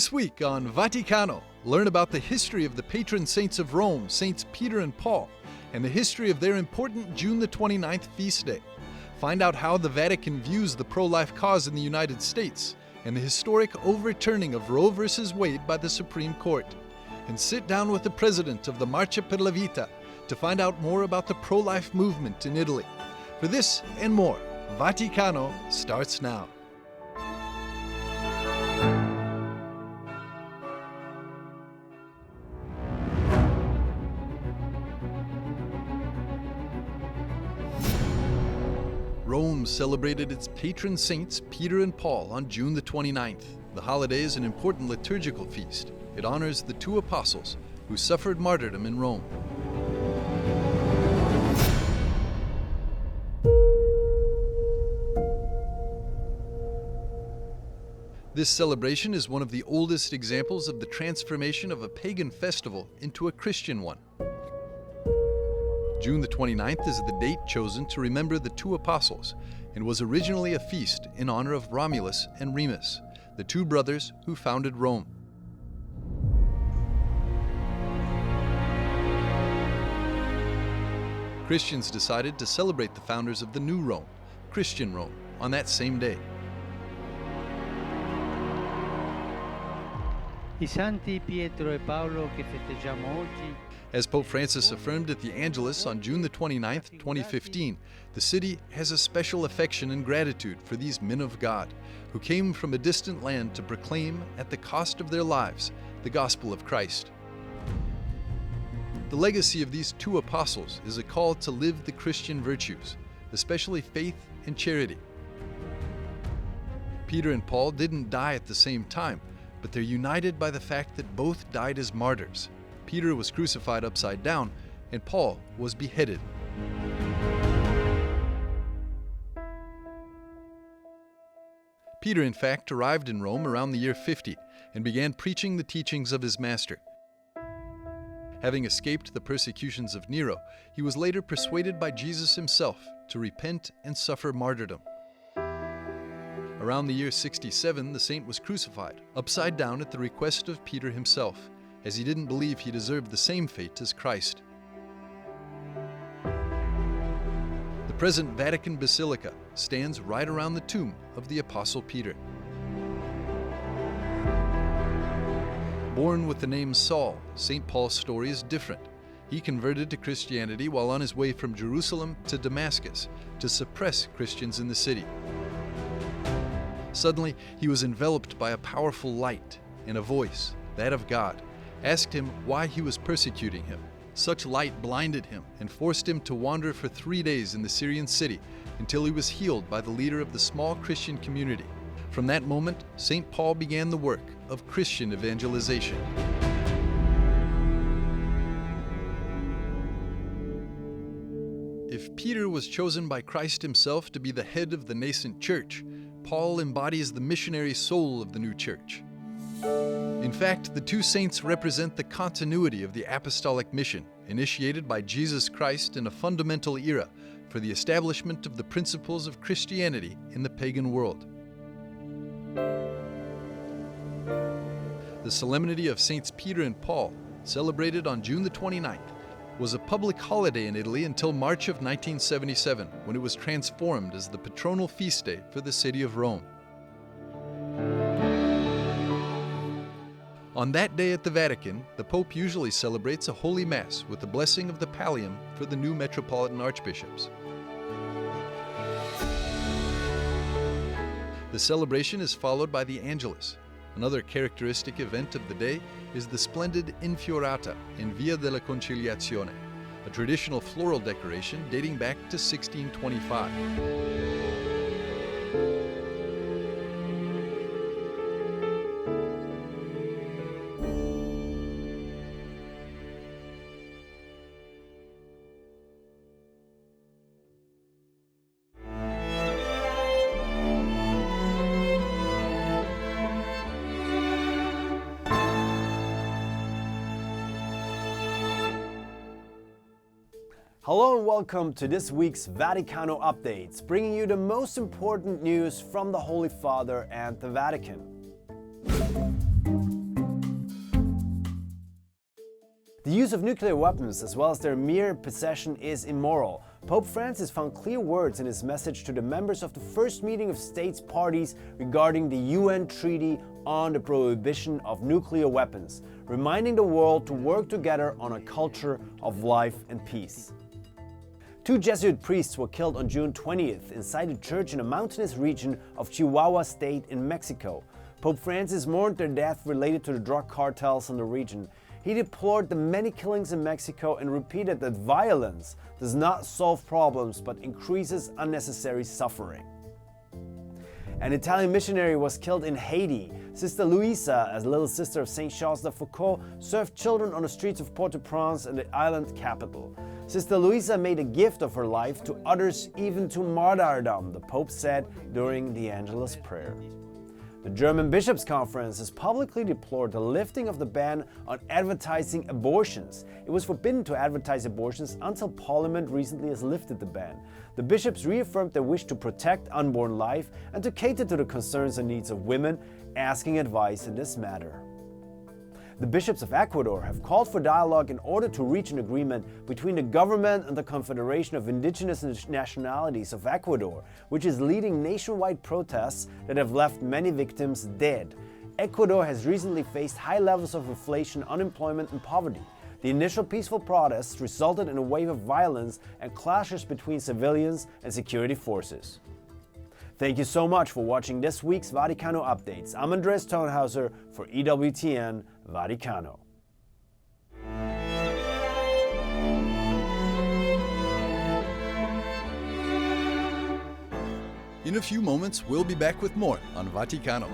This week on Vaticano, learn about the history of the patron saints of Rome, Saints Peter and Paul, and the history of their important June the 29th feast day. Find out how the Vatican views the pro-life cause in the United States and the historic overturning of Roe v. Wade by the Supreme Court. And sit down with the president of the Marcia per la Vita to find out more about the pro-life movement in Italy. For this and more, Vaticano starts now. Rome celebrated its patron saints Peter and Paul on June the 29th. The holiday is an important liturgical feast. It honors the two apostles who suffered martyrdom in Rome. This celebration is one of the oldest examples of the transformation of a pagan festival into a Christian one. June the 29th is the date chosen to remember the two apostles and was originally a feast in honor of Romulus and Remus, the two brothers who founded Rome. Christians decided to celebrate the founders of the new Rome, Christian Rome, on that same day. I santi Pietro e Paolo che festeggiamo oggi. As Pope Francis affirmed at the Angelus on June the 29th, 2015, the city has a special affection and gratitude for these men of God who came from a distant land to proclaim, at the cost of their lives, the gospel of Christ. The legacy of these two apostles is a call to live the Christian virtues, especially faith and charity. Peter and Paul didn't die at the same time, but they're united by the fact that both died as martyrs. Peter was crucified upside down, and Paul was beheaded. Peter, in fact, arrived in Rome around the year 50 and began preaching the teachings of his master. Having escaped the persecutions of Nero, he was later persuaded by Jesus himself to repent and suffer martyrdom. Around the year 67, the saint was crucified, upside down at the request of Peter himself, as he didn't believe he deserved the same fate as Christ. The present Vatican Basilica stands right around the tomb of the Apostle Peter. Born with the name Saul, St. Paul's story is different. He converted to Christianity while on his way from Jerusalem to Damascus to suppress Christians in the city. Suddenly, he was enveloped by a powerful light, and a voice, that of God, asked him why he was persecuting him. Such light blinded him and forced him to wander for 3 days in the Syrian city until he was healed by the leader of the small Christian community. From that moment, St. Paul began the work of Christian evangelization. If Peter was chosen by Christ himself to be the head of the nascent church, Paul embodies the missionary soul of the new church. In fact, the two saints represent the continuity of the apostolic mission initiated by Jesus Christ in a fundamental era for the establishment of the principles of Christianity in the pagan world. The Solemnity of Saints Peter and Paul, celebrated on June the 29th, was a public holiday in Italy until March of 1977, when it was transformed as the patronal feast day for the city of Rome. On that day at the Vatican, the Pope usually celebrates a Holy Mass with the blessing of the pallium for the new metropolitan archbishops. The celebration is followed by the Angelus. Another characteristic event of the day is the splendid Infiorata in Via della Conciliazione, a traditional floral decoration dating back to 1625. Hello and welcome to this week's Vaticano Updates, bringing you the most important news from the Holy Father and the Vatican. The use of nuclear weapons, as well as their mere possession, is immoral. Pope Francis found clear words in his message to the members of the first meeting of states parties regarding the UN Treaty on the Prohibition of Nuclear Weapons, reminding the world to work together on a culture of life and peace. 2 Jesuit priests were killed on June 20th inside a church in a mountainous region of Chihuahua State in Mexico. Pope Francis mourned their death related to the drug cartels in the region. He deplored the many killings in Mexico and repeated that violence does not solve problems but increases unnecessary suffering. An Italian missionary was killed in Haiti. Sister Luisa, as little sister of Saint Charles de Foucault, served children on the streets of Port-au-Prince and the island capital. Sister Luisa made a gift of her life to others, even to martyrdom, the Pope said during the Angelus prayer. The German Bishops' Conference has publicly deplored the lifting of the ban on advertising abortions. It was forbidden to advertise abortions until Parliament recently has lifted the ban. The bishops reaffirmed their wish to protect unborn life and to cater to the concerns and needs of women, asking advice in this matter. The bishops of Ecuador have called for dialogue in order to reach an agreement between the government and the Confederation of Indigenous Nationalities of Ecuador, which is leading nationwide protests that have left many victims dead. Ecuador has recently faced high levels of inflation, unemployment, and poverty. The initial peaceful protests resulted in a wave of violence and clashes between civilians and security forces. Thank you so much for watching this week's Vaticano Updates. I'm Andres Tonhauser for EWTN Vaticano. In a few moments, we'll be back with more on Vaticano.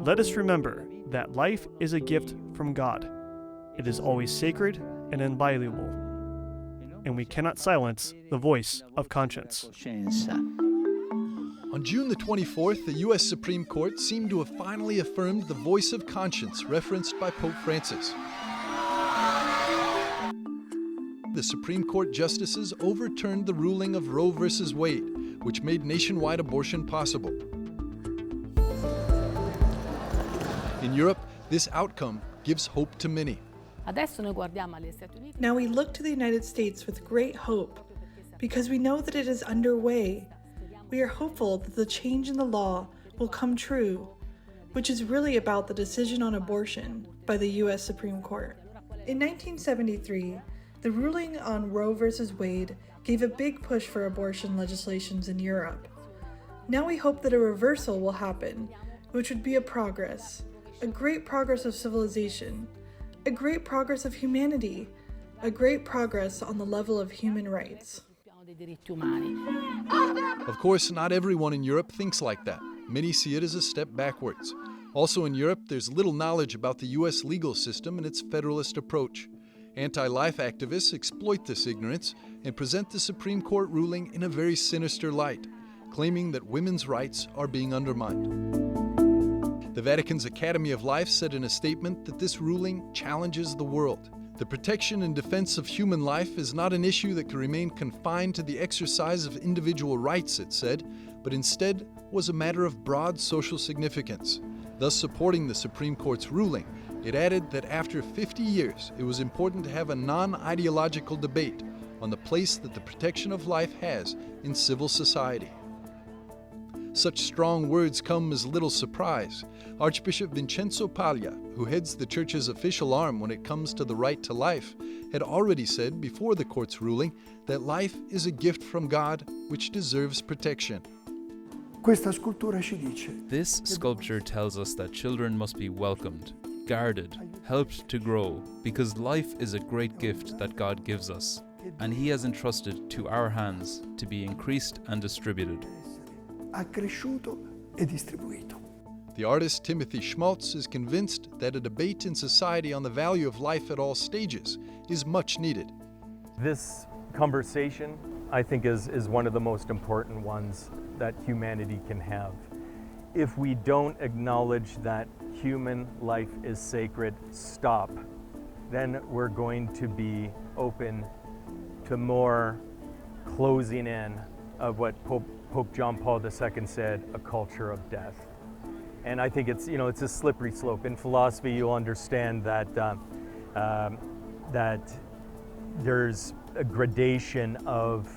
Let us remember that life is a gift from God. It is always sacred and inviolable, and we cannot silence the voice of conscience. On June the 24th, the U.S. Supreme Court seemed to have finally affirmed the voice of conscience referenced by Pope Francis. The Supreme Court justices overturned the ruling of Roe v. Wade, which made nationwide abortion possible. In Europe, this outcome gives hope to many. Now we look to the United States with great hope because we know that it is underway. We are hopeful that the change in the law will come true, which is really about the decision on abortion by the U.S. Supreme Court. In 1973, the ruling on Roe v. Wade gave a big push for abortion legislations in Europe. Now we hope that a reversal will happen, which would be a great progress of civilization, a great progress of humanity, a great progress on the level of human rights. Of course, not everyone in Europe thinks like that. Many see it as a step backwards. Also in Europe, there's little knowledge about the U.S. legal system and its federalist approach. Anti-life activists exploit this ignorance and present the Supreme Court ruling in a very sinister light, claiming that women's rights are being undermined. The Vatican's Academy of Life said in a statement that this ruling challenges the world. The protection and defense of human life is not an issue that can remain confined to the exercise of individual rights, it said, but instead was a matter of broad social significance. Thus supporting the Supreme Court's ruling, it added that after 50 years, it was important to have a non-ideological debate on the place that the protection of life has in civil society. Such strong words come as little surprise. Archbishop Vincenzo Paglia, who heads the Church's official arm when it comes to the right to life, had already said before the court's ruling that life is a gift from God which deserves protection. This sculpture tells us that children must be welcomed, guarded, helped to grow, because life is a great gift that God gives us, and He has entrusted to our hands to be increased and distributed. accresciuto e distribuito. The artist Timothy Schmaltz is convinced that a debate in society on the value of life at all stages is much needed. This conversation, I think, is one of the most important ones that humanity can have. If we don't acknowledge that human life is sacred, stop, then we're going to be open to more closing in of what Pope John Paul II said, a culture of death. And I think it's a slippery slope. In philosophy, you'll understand that that there's a gradation of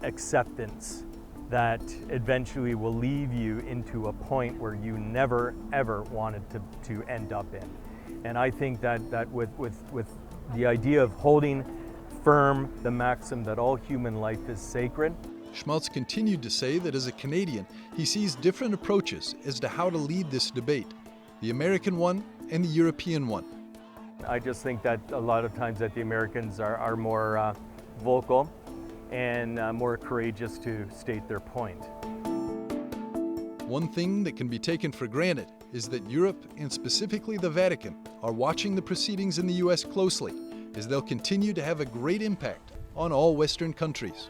acceptance that eventually will leave you into a point where you never ever wanted to end up in. And I think that with the idea of holding firm the maxim that all human life is sacred. Schmaltz continued to say that as a Canadian, he sees different approaches as to how to lead this debate, the American one and the European one. I just think that a lot of times that the Americans are more vocal and more courageous to state their point. One thing that can be taken for granted is that Europe, and specifically the Vatican, are watching the proceedings in the US closely, as they'll continue to have a great impact on all Western countries.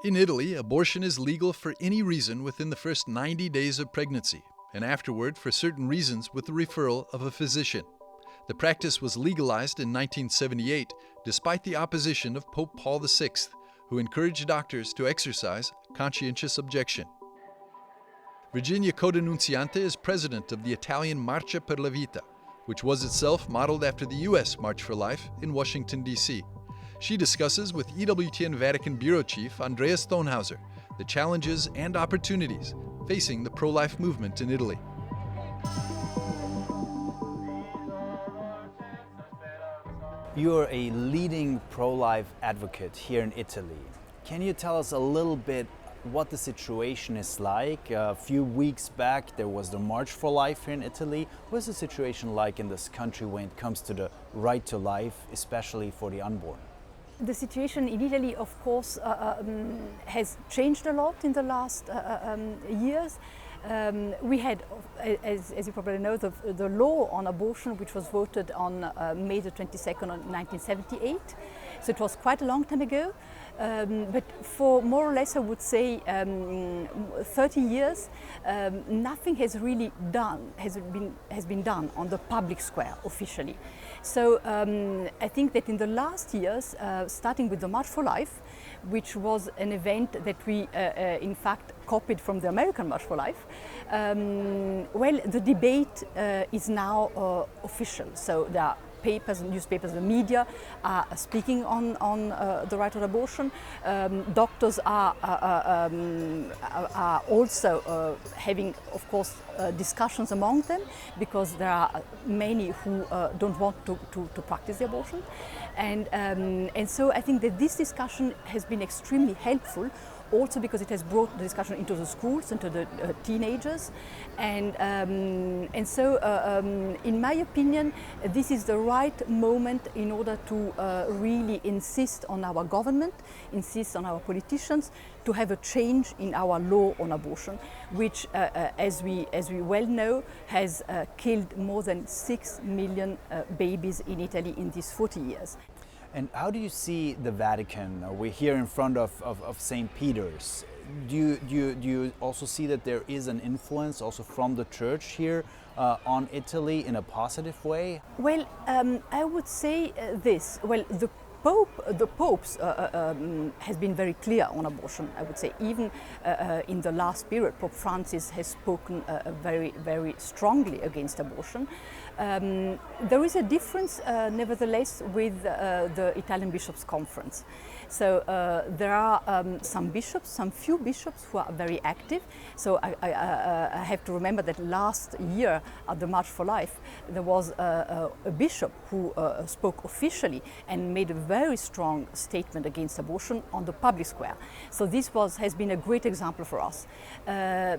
In Italy, abortion is legal for any reason within the first 90 days of pregnancy, and afterward for certain reasons with the referral of a physician. The practice was legalized in 1978, despite the opposition of Pope Paul VI, who encouraged doctors to exercise conscientious objection. Virginia Coda Nunziante is president of the Italian Marcia per la Vita, which was itself modeled after the U.S. March for Life in Washington, D.C. She discusses with EWTN Vatican Bureau Chief Andrea Stonehauser the challenges and opportunities facing the pro-life movement in Italy. You're a leading pro-life advocate here in Italy. Can you tell us a little bit what the situation is like? A few weeks back there was the March for Life here in Italy. What's the situation like in this country when it comes to the right to life, especially for the unborn? The situation in Italy, of course, has changed a lot in the last years. We had, as you probably know, the law on abortion, which was voted on May the 22nd, 1978. So it was quite a long time ago. But for more or less, I would say, 30 years, nothing has really has been done on the public square officially. So I think that in the last years, starting with the March for Life, which was an event that we in fact copied from the American March for Life, well, the debate is now official. So there are papers, newspapers, the media are speaking on the right of abortion. Doctors are also having, of course, discussions among them, because there are many who don't want to practice the abortion. And so I think that this discussion has been extremely helpful, also because it has brought the discussion into the schools, into the teenagers. And so, in my opinion, this is the right moment in order to really insist on our government, insist on our politicians, to have a change in our law on abortion, which, as we well know, has killed more than 6 million babies in Italy in these 40 years. And how do you see the Vatican? We're here in front of St. Peter's. Do you also see that there is an influence also from the Church here on Italy in a positive way? Well, I would say this. Well, the Popes has been very clear on abortion. I would say even in the last period, Pope Francis has spoken very, very strongly against abortion. There is a difference, nevertheless, with the Italian Bishops' Conference. So there are some few bishops who are very active. So I have to remember that last year at the March for Life, there was a bishop who spoke officially and made a very strong statement against abortion on the public square. So this has been a great example for us.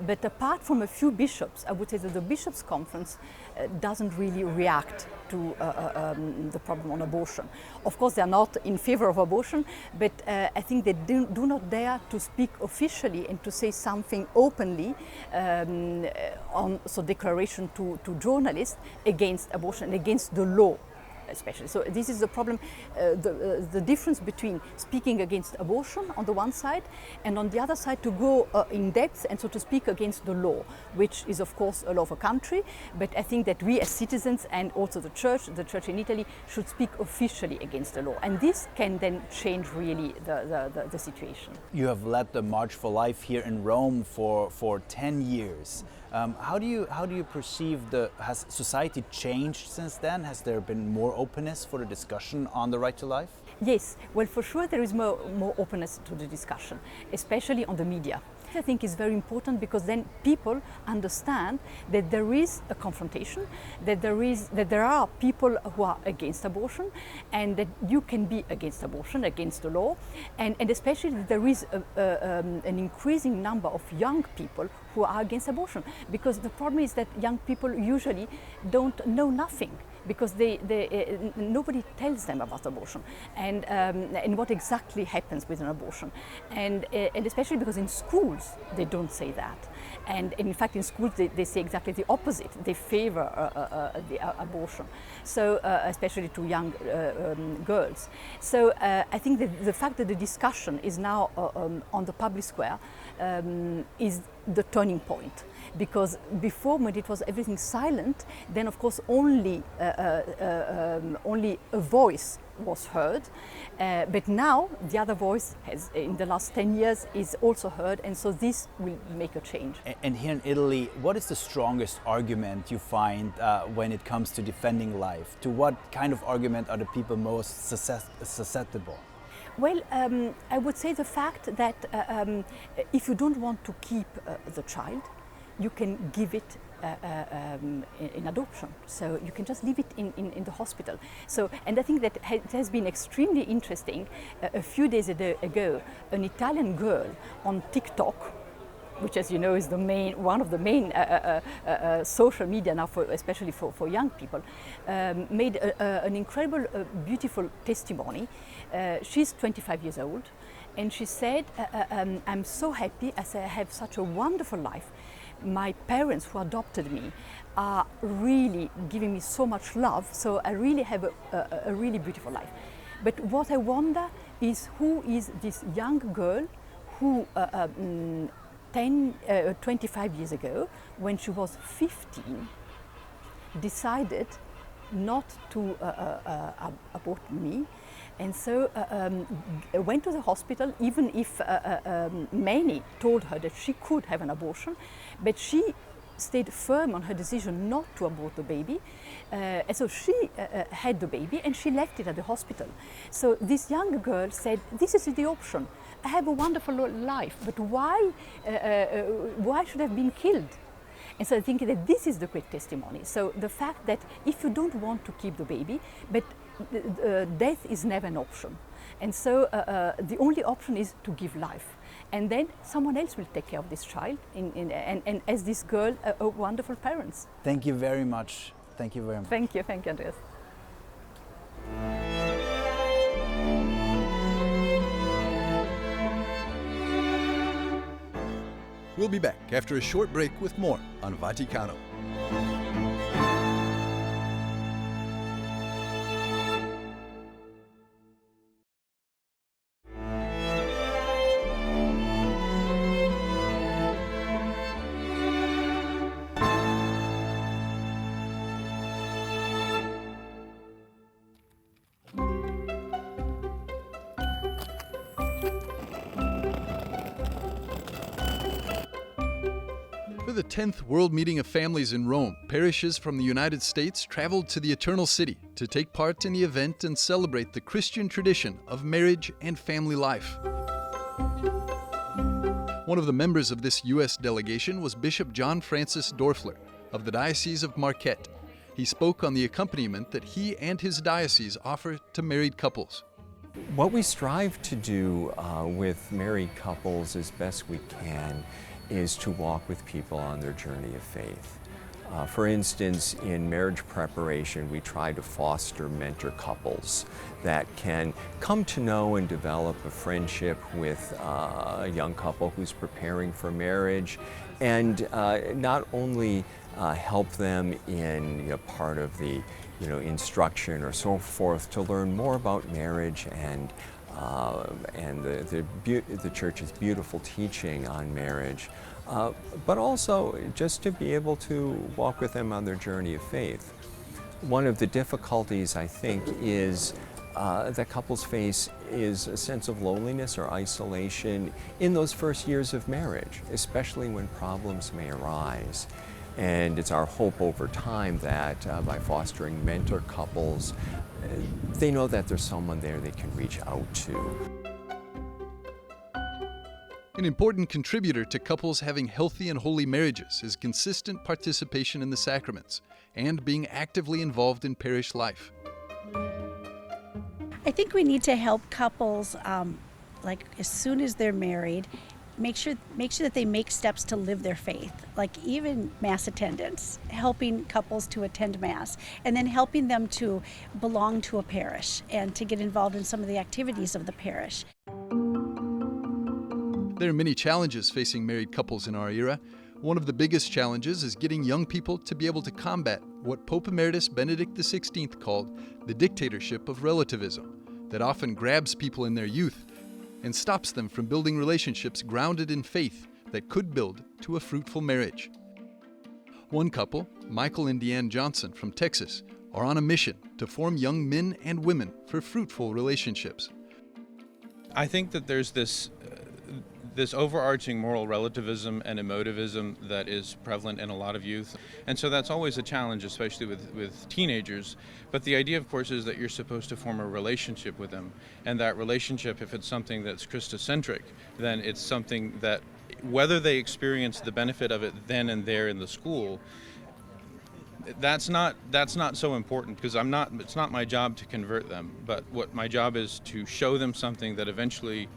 But apart from a few bishops, I would say that the Bishops' Conference doesn't really react to the problem on abortion. Of course, they are not in favor of abortion, but I think they do not dare to speak officially and to say something openly on declaration to journalists against abortion, against the law. Especially. So this is the problem, the difference between speaking against abortion on the one side and on the other side to go in depth and so to speak against the law, which is of course a law of a country, but I think that we as citizens and also the church in Italy should speak officially against the law, and this can then change really the situation. You have led the March for Life here in Rome for 10 years. How do you perceive has society changed since then? Has there been more openness for the discussion on the right to life? Yes, well, for sure there is more openness to the discussion, especially on the media. I think is very important because then people understand that there is a confrontation, that there are people who are against abortion, and that you can be against abortion, against the law, and especially that there is an increasing number of young people who are against abortion, because the problem is that young people usually don't know nothing, because nobody tells them about abortion and what exactly happens with an abortion, and especially because in schools they don't say that, and in fact in schools they say exactly the opposite. They favor the abortion, so especially to young girls. So I think that the fact that the discussion is now on the public square is the turning point, because before, when it was everything silent, then of course only a voice was heard, but now the other voice has, in the last 10 years, is also heard, and so this will make a change. And here in Italy, what is the strongest argument you find when it comes to defending life? To what kind of argument are the people most susceptible? Well, I would say the fact that if you don't want to keep the child, you can give it in adoption. So you can just leave it in the hospital. So, and I think that it has been extremely interesting. A few days ago, an Italian girl on TikTok, which, as you know, is one of the main social media now, especially for young people, made an incredible, beautiful testimony. She's 25 years old, and she said, I'm so happy as I have such a wonderful life. My parents who adopted me are really giving me so much love, so I really have a really beautiful life. But what I wonder is, who is this young girl who 25 years ago, when she was 15, decided not to abort me, and so went to the hospital, even if many told her that she could have an abortion, but she stayed firm on her decision not to abort the baby, and so she had the baby and she left it at the hospital. So this young girl said, this is the option. I have a wonderful life, but why should I have been killed? And so I think that this is the great testimony. So the fact that if you don't want to keep the baby, but death is never an option. And so the only option is to give life. And then someone else will take care of this child, and as this girl, wonderful parents. Thank you very much. Thank you very much. Thank you, Andreas. We'll be back after a short break with more on Vaticano. For the 10th World Meeting of Families in Rome, parishes from the United States traveled to the Eternal City to take part in the event and celebrate the Christian tradition of marriage and family life. One of the members of this U.S. delegation was Bishop John Francis Dorfler of the Diocese of Marquette. He spoke on the accompaniment that he and his diocese offer to married couples. What we strive to do with married couples as best we can is to walk with people on their journey of faith. For instance, in marriage preparation, we try to foster mentor couples that can come to know and develop a friendship with a young couple who's preparing for marriage, and not only help them in part of the instruction or so forth to learn more about marriage and the Church's beautiful teaching on marriage, but also just to be able to walk with them on their journey of faith. One of the difficulties, I think, is that couples face is a sense of loneliness or isolation in those first years of marriage, especially when problems may arise. And it's our hope over time that by fostering mentor couples, they know that there's someone there they can reach out to. An important contributor to couples having healthy and holy marriages is consistent participation in the sacraments and being actively involved in parish life. I think we need to help couples, like as soon as they're married, make sure that they make steps to live their faith, like even Mass attendance, helping couples to attend Mass, and then helping them to belong to a parish and to get involved in some of the activities of the parish. There are many challenges facing married couples in our era. One of the biggest challenges is getting young people to be able to combat what Pope Emeritus Benedict XVI called the dictatorship of relativism, that often grabs people in their youth and stops them from building relationships grounded in faith that could build to a fruitful marriage. One couple, Michael and Deanne Johnson from Texas, are on a mission to form young men and women for fruitful relationships. I think that there's this overarching moral relativism and emotivism that is prevalent in a lot of youth. And so that's always a challenge, especially with teenagers. But the idea, of course, is that you're supposed to form a relationship with them. And that relationship, if it's something that's Christocentric, then it's something that, whether they experience the benefit of it then and there in the school, that's not so important, because it's not my job to convert them. But what my job is to show them something that eventually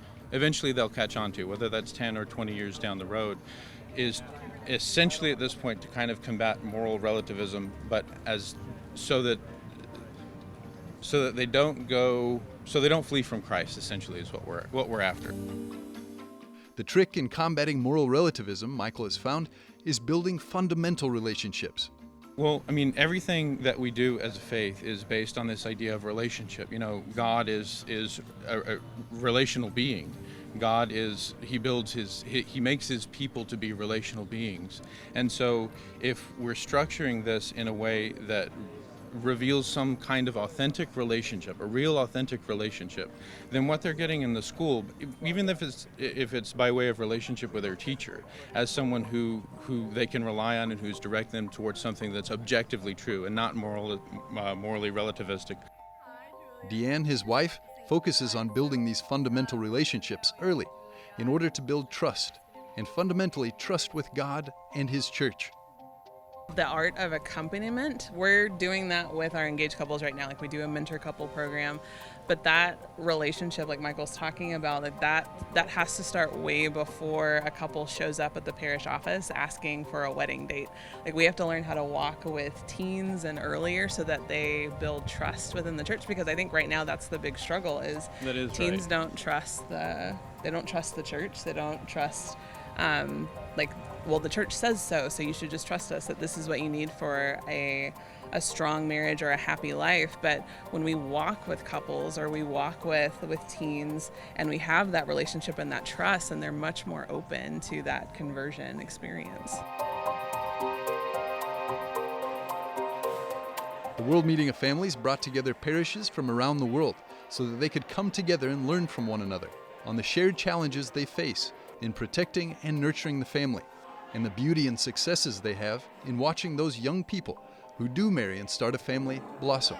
they'll catch on to, whether that's 10 or 20 years down the road, is essentially at this point to kind of combat moral relativism, but so that they don't flee from Christ, essentially, is what we're after. The trick in combating moral relativism, Michael has found, is building fundamental relationships. Well, I mean, everything that we do as a faith is based on this idea of relationship. God is a relational being. God is, he makes his people to be relational beings. And so if we're structuring this in a way that reveals some kind of authentic relationship, a real authentic relationship, then what they're getting in the school, even if it's by way of relationship with their teacher, as someone who they can rely on and who's direct them towards something that's objectively true and not morally relativistic. Deanne, his wife, focuses on building these fundamental relationships early in order to build trust, and fundamentally trust with God and his church. The art of accompaniment, we're doing that with our engaged couples right now. Like, we do a mentor couple program, but that relationship, like Michael's talking about, that has to start way before a couple shows up at the parish office asking for a wedding date. Like, we have to learn how to walk with teens and earlier so that they build trust within the church, because I think right now that's the big struggle is teens right. don't trust the church. They don't trust well, the church says so you should just trust us that this is what you need for a strong marriage or a happy life. But when we walk with couples or we walk with teens and we have that relationship and that trust, and they're much more open to that conversion experience. The World Meeting of Families brought together parishes from around the world so that they could come together and learn from one another on the shared challenges they face in protecting and nurturing the family, and the beauty and successes they have in watching those young people who do marry and start a family blossom.